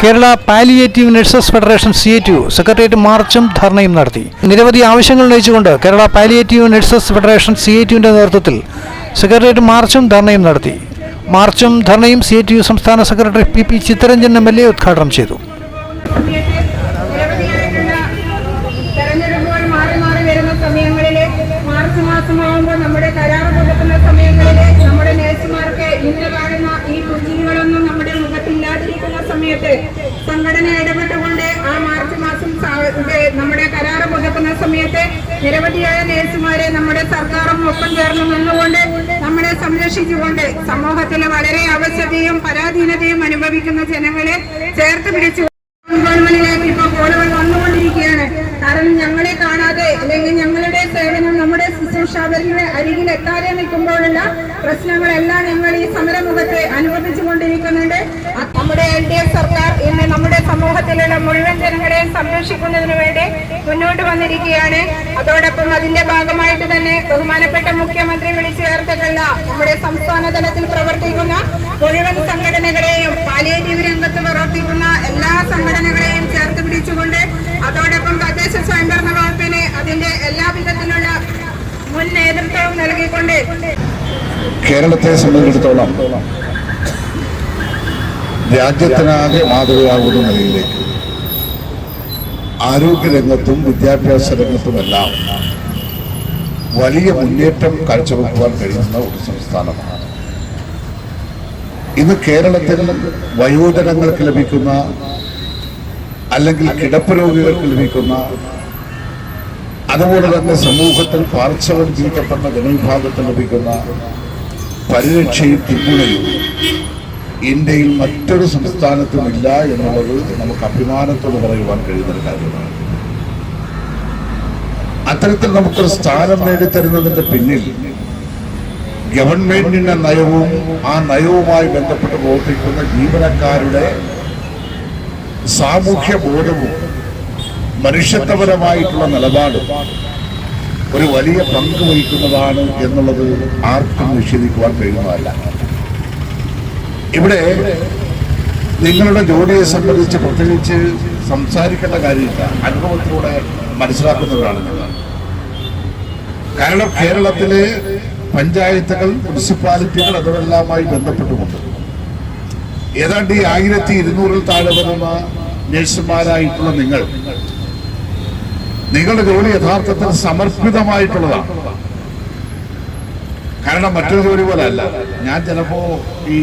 Kerala palliative nurses federation CITU secretariat മാർച്ചും ധർണയും നടത്തി. നിരവധി ആവശ്യങ്ങൾ ഉന്നയിച്ചുകൊണ്ട് കേരള പാലിയേറ്റീവ് നഴ്സസ് ഫെഡറേഷൻ CITUവിന്റെ നേതൃത്വത്തിൽ സെക്രട്ടേറിയറ്റ് മാർച്ചും ധർണയും നടത്തി. മാർച്ചും ധർണയും CITU സംസ്ഥാന സെക്രട്ടറി PP ചിത്തരഞ്ജൻ MLA ഉദ്ഘാടനം ചെയ്തു. മാർച്ച് മാസമാകുമ്പോൾ നമ്മുടെ കരാറ് കൊടുക്കുന്ന സമയങ്ങളിൽ നമ്മുടെ നേഴ്സുമാർക്ക് ഇന്ന് കാണുന്ന ഈ പുഞ്ചിരികളൊന്നും നമ്മുടെ മുഖത്തില്ലാതിരിക്കുന്ന സമയത്ത് സംഘടന ഇടപെട്ടുകൊണ്ട് ആ മാർച്ച് മാസം നമ്മുടെ കരാറ് പുതുക്കുന്ന സമയത്ത് നിരവധിയായ നേഴ്സുമാരെ നമ്മുടെ സർക്കാരും ഒപ്പം ചേർന്ന് നിന്നുകൊണ്ട് നമ്മളെ സംരക്ഷിച്ചുകൊണ്ട് സമൂഹത്തിലെ വളരെ അവശതയും പരാധീനതയും അനുഭവിക്കുന്ന ജനങ്ങളെ ചേർത്ത് പിടിച്ചു ഗവൺമെന്റിലേക്ക് ഇപ്പോൾ കോളുകൾ വന്നുകൊണ്ടിരിക്കുകയാണ്. കാരണം ഞങ്ങളെ കാണാതെ അല്ലെങ്കിൽ ഞങ്ങളുടെ സേവനം നമ്മുടെ ശുശ്രൂഷകരുടെ അരികിൽ എത്താതെ നിൽക്കുമ്പോഴുള്ള പ്രശ്നങ്ങളെല്ലാം ഞങ്ങൾ ഈ സമരമുഖത്ത് അനുഭവിച്ചുകൊണ്ടിരിക്കുന്നുണ്ട്. നമ്മുടെ LDF സർക്കാർ ഇന്ന് നമ്മുടെ സമൂഹത്തിലുള്ള മുഴുവൻ ജനങ്ങളെയും സംരക്ഷിക്കുന്നതിന് വേണ്ടി മുന്നോട്ട് വന്നിരിക്കുകയാണ്. അതോടൊപ്പം അതിന്റെ ഭാഗമായിട്ട് തന്നെ ബഹുമാനപ്പെട്ട മുഖ്യമന്ത്രി വിളിച്ചു ചേർത്തിട്ടുള്ള നമ്മുടെ സംസ്ഥാന തലത്തിൽ പ്രവർത്തിക്കുന്ന മുഴുവൻ സംഘടനകളെയും പാലിയേറ്റീവ് രംഗത്ത് പ്രവർത്തിക്കുന്ന എല്ലാ സംഘടനകളെയും ചേർത്ത് പിടിച്ചുകൊണ്ട് അതോടൊപ്പം തദ്ദേശ സ്വയംഭരണ വകുപ്പിന് അതിന്റെ എല്ലാ വിധത്തിലുള്ള മുൻ നേതൃത്വവും നൽകിക്കൊണ്ട് കേരളത്തെ സംബന്ധിച്ചിടത്തോളം രാജ്യത്തിനാകെ മാതൃകയാകുന്ന നിലയിലേക്ക് ആരോഗ്യരംഗത്തും വിദ്യാഭ്യാസ രംഗത്തുമെല്ലാം വലിയ മുന്നേറ്റം കാഴ്ചവെക്കുവാൻ കഴിയുന്ന ഒരു സംസ്ഥാനമാണ്. ഇന്ന് കേരളത്തിൽ വയോജനങ്ങൾക്ക് ലഭിക്കുന്ന അല്ലെങ്കിൽ കിടപ്പ് രോഗികൾക്ക് ലഭിക്കുന്ന അതുപോലെ തന്നെ സമൂഹത്തിൽ പാർശ്വവൽക്കരിക്കപ്പെട്ട ജനവിഭാഗത്തിൽ ലഭിക്കുന്ന പരിരക്ഷയും പിന്തുണയും ഇന്ത്യയിൽ മറ്റൊരു സംസ്ഥാനത്തുമില്ല എന്നുള്ളത് നമുക്ക് അഭിമാനത്തോട് പറയുവാൻ കഴിയുന്നൊരു കാര്യമാണ്. അത്തരത്തിൽ നമുക്കൊരു സ്ഥാനം നേടിത്തരുന്നതിന്റെ പിന്നിൽ ഗവൺമെന്റിന്റെ നയവും ആ നയവുമായി ബന്ധപ്പെട്ട് പ്രവർത്തിക്കുന്ന ജീവനക്കാരുടെ സാമൂഹ്യ ബോധവും മനുഷ്യത്വപരമായിട്ടുള്ള നിലപാടും ഒരു വലിയ പങ്ക് വഹിക്കുന്നതാണ് എന്നുള്ളത് ആർക്കും നിഷേധിക്കുവാൻ കഴിയുന്നതല്ല. ഇവിടെ നിങ്ങളുടെ ജോലിയെ സംബന്ധിച്ച് പ്രത്യേകിച്ച് സംസാരിക്കേണ്ട കാര്യമില്ല, അനുഭവത്തിലൂടെ മനസ്സിലാക്കുന്നവരാണ് നിങ്ങൾ. കാരണം കേരളത്തിലെ പഞ്ചായത്തുകൾ, മുനിസിപ്പാലിറ്റികൾ അതുമെല്ലാമായി ബന്ധപ്പെട്ടുകൊണ്ട് ഏതാണ്ട് ഈ 1200-ൽ താഴെ വരുന്ന നഴ്സുമാരായിട്ടുള്ള നിങ്ങളുടെ ജോലി യഥാർത്ഥത്തിൽ സമർപ്പിതമായിട്ടുള്ളതാണ്. കാരണം മറ്റൊരു ജോലി പോലെ അല്ല. ഞാൻ ചിലപ്പോ ഈ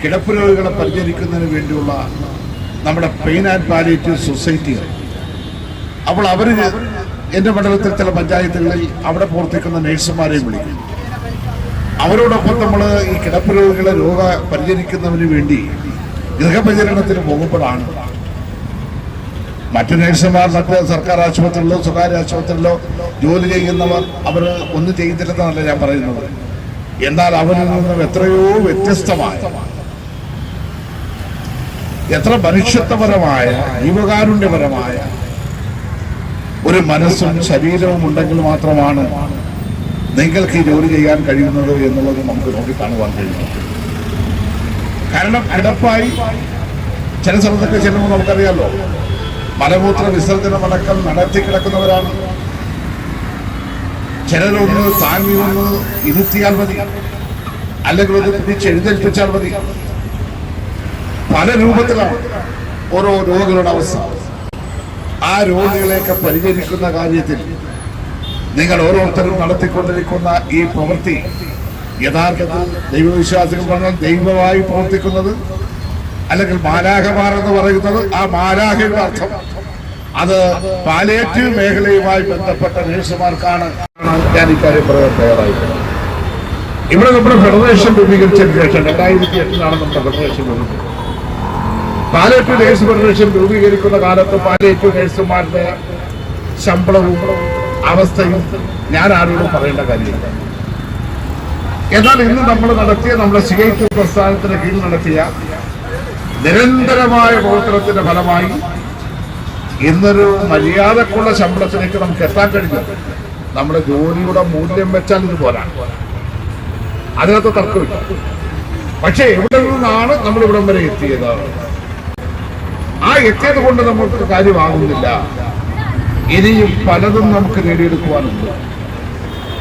കിടപ്പ് രോഗികളെ പരിചരിക്കുന്നതിന് വേണ്ടിയുള്ള നമ്മുടെ പെയിൻ ആൻഡ് പാലിയേറ്റീവ് സൊസൈറ്റികൾ, അപ്പോൾ അവര് എന്റെ മണ്ഡലത്തിൽ ചില പഞ്ചായത്തുകളിൽ അവിടെ പ്രവർത്തിക്കുന്ന നഴ്സുമാരെയും വിളിക്കും. അവരോടൊപ്പം നമ്മൾ ഈ കിടപ്പ് രോഗികളെ പരിചരിക്കുന്നതിന് വേണ്ടി ഗൃഹപരിചരണത്തിന് പോകുമ്പോഴാണ് മറ്റു നഴ്സുമാർ മറ്റ് സർക്കാർ ആശുപത്രികളിലോ സ്വകാര്യ ആശുപത്രികളിലോ ജോലി ചെയ്യുന്നവർ അവർ ഒന്നും ചെയ്തില്ലെന്നല്ല ഞാൻ പറയുന്നത്. എന്നാൽ അവരിൽ നിന്നും എത്രയോ വ്യത്യസ്തമായ, എത്ര മനുഷ്യത്വപരമായ, ജീവകാരുണ്യപരമായ ഒരു മനസ്സും ശരീരവും ഉണ്ടെങ്കിൽ മാത്രമാണ് നിങ്ങൾക്ക് ഈ ജോലി ചെയ്യാൻ കഴിയുന്നത് എന്നുള്ളത് നമുക്ക് നോക്കിക്കാണുവാൻ കഴിയുന്നു. കാരണം കിടപ്പായി ചില സ്ഥലത്തൊക്കെ ചെല്ലുമ്പോൾ നമുക്കറിയാമല്ലോ, മലമൂത്ര വിസർജനമടക്കം നടത്തി കിടക്കുന്നവരാണ്. ചിലരൊന്ന് താങ്ങി ഒന്ന് ഇരുത്തിയാൽ മതി, അല്ലെങ്കിൽ ഒന്ന് പിടിച്ചെഴുന്നേൽപ്പിച്ചാൽ മതി. പല രൂപത്തിലാണ് ഓരോ രോഗികളുടെ അവസ്ഥ. ആ രോഗികളെയൊക്കെ പരിചരിക്കുന്ന കാര്യത്തിൽ നിങ്ങൾ ഓരോരുത്തരും നടത്തിക്കൊണ്ടിരിക്കുന്ന ഈ പ്രവൃത്തി യഥാർത്ഥത്തിൽ ദൈവവിശ്വാസികൾ പറഞ്ഞാൽ ദൈവമായി പ്രവർത്തിക്കുന്നത്, അല്ലെങ്കിൽ മാലാഖമാർ എന്ന് പറയുന്നത്, ആ മാലാഖയുടെ അർത്ഥം അത് പാലിയേറ്റീവ് മേഖലയുമായി ബന്ധപ്പെട്ട നഴ്സുമാർക്കാണ്. ഞാൻ ഇക്കാര്യം പറയാൻ തയ്യാറായിട്ടുള്ളത്. ഇവിടെ നമ്മുടെ ഫെഡറേഷൻ രൂപീകരിച്ചതിന് ശേഷം 2008 നമ്മുടെ ഫെഡറേഷൻ രൂപീകരിച്ചത്. പാലിയേറ്റീവ് നഴ്സ് ഫെഡറേഷൻ രൂപീകരിക്കുന്ന കാലത്ത് പാലിയേറ്റീവ് നഴ്സുമാരുടെ ശമ്പളവും അവസ്ഥയും ഞാൻ ആരോടും പറയേണ്ട കാര്യമില്ല. എന്നാൽ ഇന്ന് നമ്മൾ നടത്തിയ, നമ്മുടെ CITU പ്രസ്ഥാനത്തിന് കീഴിൽ നടത്തിയ നിരന്തരമായ പ്രവർത്തനത്തിന്റെ ഫലമായി ഇന്നൊരു മര്യാദക്കുള്ള ശമ്പളത്തിലേക്ക് നമുക്ക് എത്താൻ കഴിഞ്ഞു. നമ്മുടെ ജോലിയുടെ മൂല്യം വെച്ചാൽ ഇത് പോരാണ്, അതിനകത്ത് തർക്കമില്ല. പക്ഷെ എവിടെ നിന്നാണ് നമ്മൾ ഇവിടം വരെ എത്തിയത്? ആ എത്തിയത് കൊണ്ട് നമുക്ക് കാര്യമാകുന്നില്ല. ഇനിയും പലതും നമുക്ക് നേടിയെടുക്കുവാനുണ്ട്.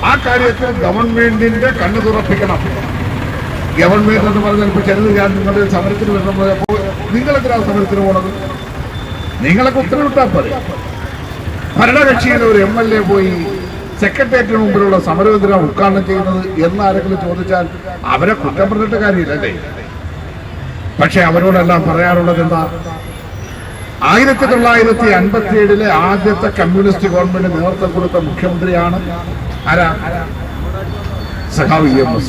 ആ കാര്യത്തിൽ ഗവൺമെന്റിന്റെ കണ്ണു തുറപ്പിക്കണം. ഗവൺമെന്റ് എന്ന് പറഞ്ഞാൽ ഇപ്പൊ ചിലത് ഞാൻ നിങ്ങളുടെ സമരത്തിന് വരുമ്പോൾ നിങ്ങളെന്തിനാണ് സമരത്തിന് പോണത്? നിങ്ങളൊക്കെ ഉത്തരവിട്ടാൽ പോലെ. ഭരണകക്ഷിയിലെ ഒരു MLA പോയി സെക്രട്ടേറിയറ്റിന് മുമ്പിലുള്ള സമരമെന്തിനാണ് ഉദ്ഘാടനം ചെയ്യുന്നത് എന്ന് ആരെങ്കിലും ചോദിച്ചാൽ അവരെ കുറ്റം പറഞ്ഞിട്ട് കാര്യമില്ലല്ലേ. പക്ഷെ അവരോടെല്ലാം പറയാറുള്ളത് എന്താ? 1957 ആദ്യത്തെ കമ്മ്യൂണിസ്റ്റ് ഗവൺമെന്റ് നേതൃത്വം കൊടുത്ത മുഖ്യമന്ത്രിയാണ് ആരാ? സഖാവ് EMS.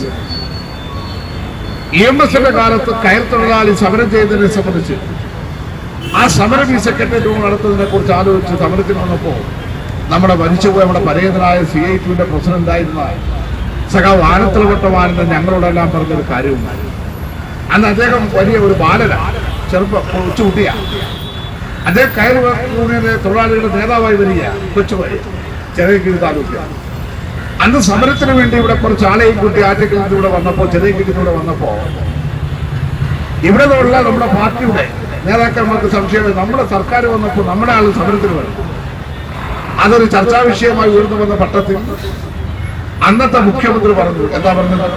EMSന്റെ കാലത്ത് കയർ തൊഴിലാളി സമരം ചെയ്തതിനെ സംബന്ധിച്ച് ആ സമരം ഈ സെക്രട്ടേറിയറ്റ് നടത്തുന്നതിനെ കുറിച്ച് ആലോചിച്ച് സമരത്തിന് വന്നപ്പോ നമ്മുടെ മരിച്ചുപോയ നമ്മുടെ പരേതനായ CITUവിന്റെ പ്രസിഡന്റായിരുന്ന സഖാവ് ആനത്തലവട്ടമാനന്ദൻ ഞങ്ങളോടെല്ലാം പറഞ്ഞൊരു കാര്യവുമായി. അന്ന് അദ്ദേഹം വലിയ ഒരു ബാലനാണ്, കൊച്ചുകുട്ടിയാണ്. അദ്ദേഹം കയർ യൂണിയനിലെ തൊഴിലാളികളുടെ നേതാവായി വരിക, കൊച്ചുപോയി ചെറിയക്കിഴി താലൂക്ക്. അന്ന് സമരത്തിന് വേണ്ടി ഇവിടെ കുറച്ച് ആളെയും കൂട്ടി ആറ്റക്കിഴത്തിലൂടെ വന്നപ്പോ, ചെറിയക്കിഴത്തിലൂടെ വന്നപ്പോ ഇവിടെ നിന്നുള്ള നമ്മുടെ പാർട്ടിയുടെ നേതാക്കന്മാർക്ക് സംശയം, നമ്മുടെ സർക്കാർ വന്നപ്പോൾ നമ്മുടെ ആൾ സമരത്തിന് വരും. അതൊരു ചർച്ചാ വിഷയമായി ഉയർന്നു വന്ന പട്ടത്തിൽ അന്നത്തെ മുഖ്യമന്ത്രി പറഞ്ഞു, എന്താ പറഞ്ഞത്?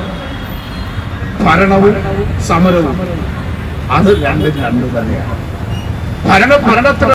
ഭരണവും സമരവും അത് രണ്ടും തന്നെയാണ്. ഭരണത്തിന്